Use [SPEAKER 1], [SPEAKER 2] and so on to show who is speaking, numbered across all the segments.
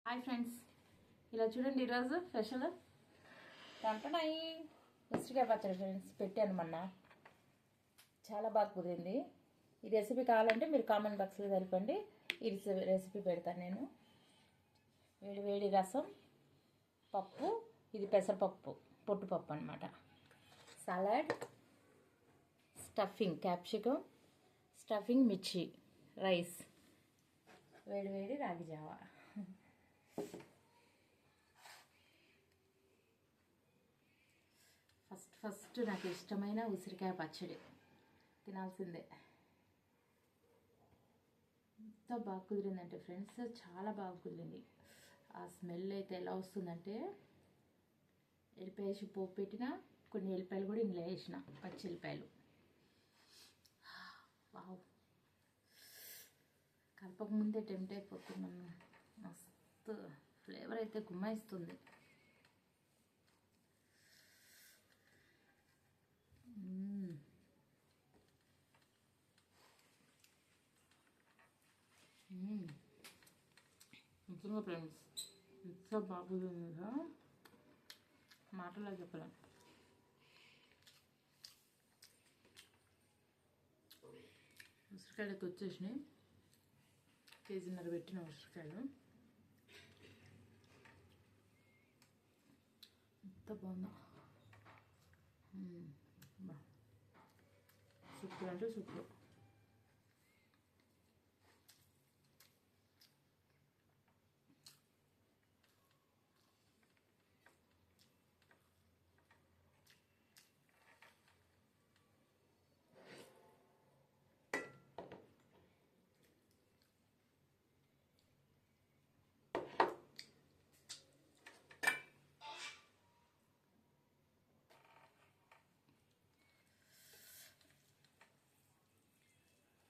[SPEAKER 1] Hi friends, ఇలా చూడండి ఈరోజు స్పెషల్ టంటనాయి ఉసిరికాయ పచ్చడి ఫ్రెండ్స్ పెట్టాను మొన్న. చాలా బాగా కుదిరింది. ఈ రెసిపీ కావాలంటే మీరు కామెంట్ బాక్స్లో తెలపండి. ఈ రెసిపీ పెడతాను నేను. వేడి వేడి రసం, పప్పు, ఇది పెసరపప్పు పొట్టుపప్పు అనమాట, సలాడ్, స్టఫింగ్ క్యాప్సికమ్, స్టఫింగ్ మిర్చి, రైస్, వేడి వేడి రాగి జావా. ఫస్ట్ నాకు ఇష్టమైన ఉసిరికాయ పచ్చడి తినాల్సిందే. ఎంత బాగా కుదిరిందంటే ఫ్రెండ్స్, చాలా బాగా కుదిరింది. ఆ స్మెల్ అయితే ఎలా వస్తుందంటే, ఎల్లిపాయ వేసి పోపు పెట్టిన కొన్ని ఎల్లిపాయలు కూడా ఇందులో వేసిన, పచ్చి ఎల్లిపాయలు. వావ్, కలపక ముందే టెంప్ట్ అయిపోతున్నాను. మస్తు ఫ్లేవర్ అయితే గుమ్మాయిస్తుంది. నిజంగా ఫ్రెండ్స్, ఎంత బాగుంది కదా, మాటలో చెప్పలేం. ఉసిరికాయలు అయితే వచ్చేసినాయి. కేజీన్నర పెట్టిన ఉసిరికాయలు. ఎంత బాగుందో, సూపర్ అంటే సూపర్.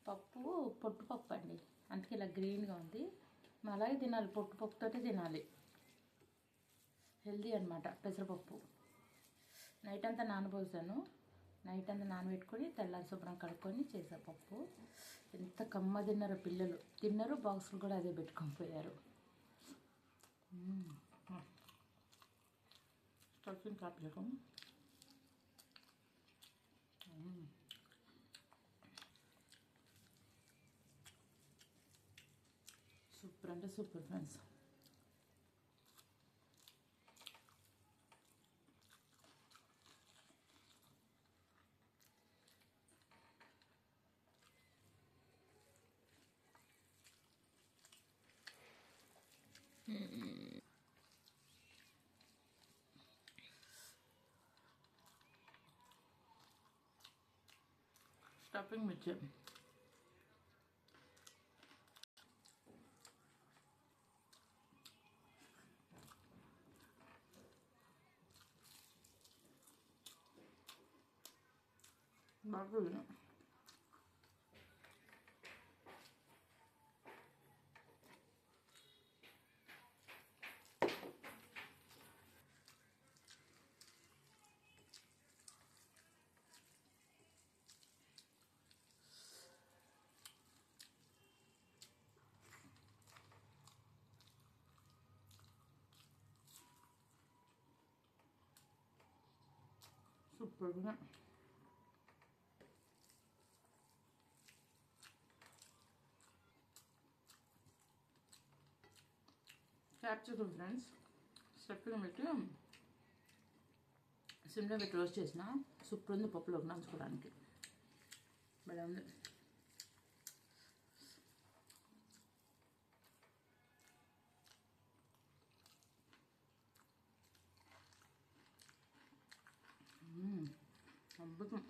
[SPEAKER 1] పప్పు పొట్టుపప్పు అండి, అందుకే ఇలా గ్రీన్గా ఉంది. అలాగే తినాలి, పొట్టుపప్పుతోటే తినాలి. హెల్దీ అనమాట పెసరపప్పు. నైట్ అంతా నానబోసాను. నైట్ అంతా నానబెట్టుకొని తెల్లారి శుభ్రం కడుక్కొని చేసా పప్పు. ఎంత కమ్మ తిన్నారో పిల్లలు, తిన్నారు. బాక్సులు కూడా అదే పెట్టుకొని పోయారు. స్టఫింగ్ క్యాప్సికమ్, సూపర్ అంటే సూపర్ ఫ్రెండ్స్. స్టఫింగ్ మిర్చి, బాగా సూపర్గా. క్యాప్సికమ్ ఫ్రెండ్స్, స్టఫింగ్ పెట్టి సిమ్లో పెట్టి రోస్ట్ చేసిన, సూపర్ ఉంది. పప్పులోకి నంచుకోవడానికి భలే ఉంది. అద్భుతం.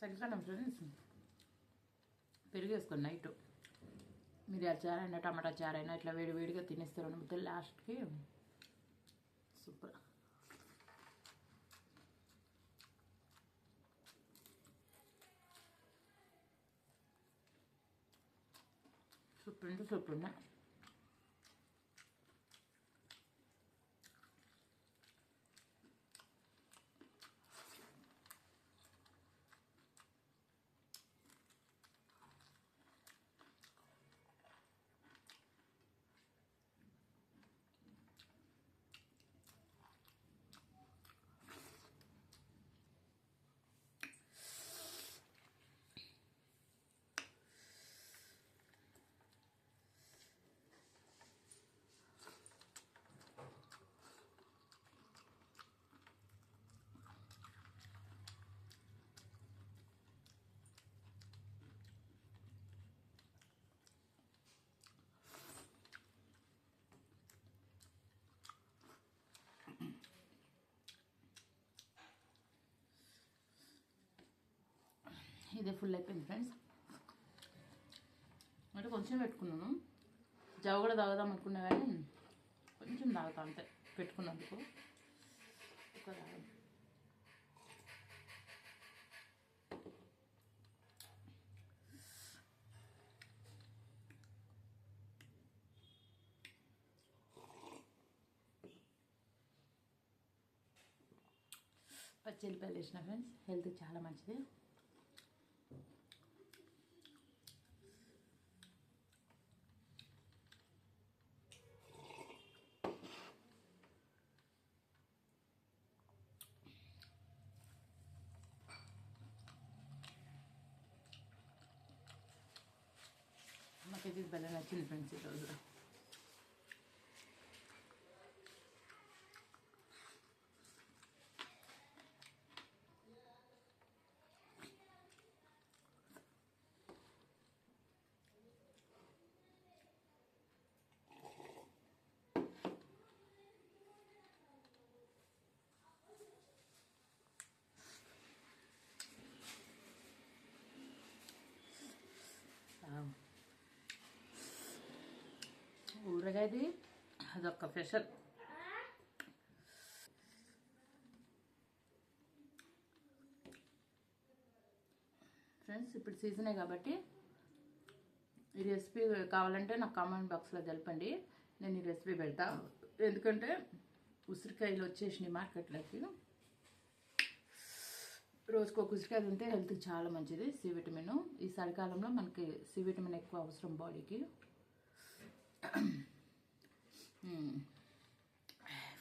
[SPEAKER 1] చలికాలం ఫ్రెండ్స్, పెరుగు వేసుకొని నైట్ మిరియాల చారైనా టమాటా చారైనా ఇట్లా వేడి వేడిగా తినేస్తారు ముద్దలు లాస్ట్కి. సూపర్. సూపర్ అంటే సూపర్ ఉన్నాయి. ఇదే ఫుల్ అయిపోయింది ఫ్రెండ్స్. అంటే కొంచెం పెట్టుకున్నాను. జవ కూడా తాగుదాం అనుకున్నా కానీ కొంచెం తాగుతా అంతే పెట్టుకున్నందుకు. ఒక పచ్చిమిరపకాయలు వేసిన ఫ్రెండ్స్, హెల్త్ చాలా మంచిది. నాకైతే ఇది భలే నచ్చింది ఫ్రెండ్స్ ఈరోజు. ఊరగాయది అదొక స్పెషల్. ఫ్రెండ్స్ ఇప్పుడు సీజనే కాబట్టి ఈ రెసిపీ కావాలంటే నాకు కామెంట్ బాక్స్లో తెలపండి, నేను ఈ రెసిపీ పెడతా. ఎందుకంటే ఉసిరికాయలు వచ్చేసినాయి మార్కెట్లోకి. రోజుకు ఒక ఉసిరికాయ తింటే హెల్త్కి చాలా మంచిది. సి విటమిన్ ఈ చలికాలంలో మనకి సి విటమిన్ ఎక్కువ అవసరం బాడీకి.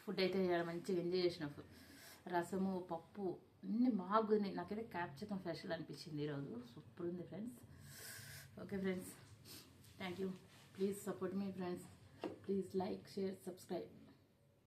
[SPEAKER 1] ఫుడ్ అయితే మంచిగా ఎంజాయ్ చేసిన. రసము, పప్పు అన్నీ బాగుంది. నాకైతే క్యాప్సికమ్ స్పెషల్ అనిపించింది ఈరోజు. సూపర్ ఉంది friends. Okay friends, thank you. Please support me friends. Please like, share, subscribe.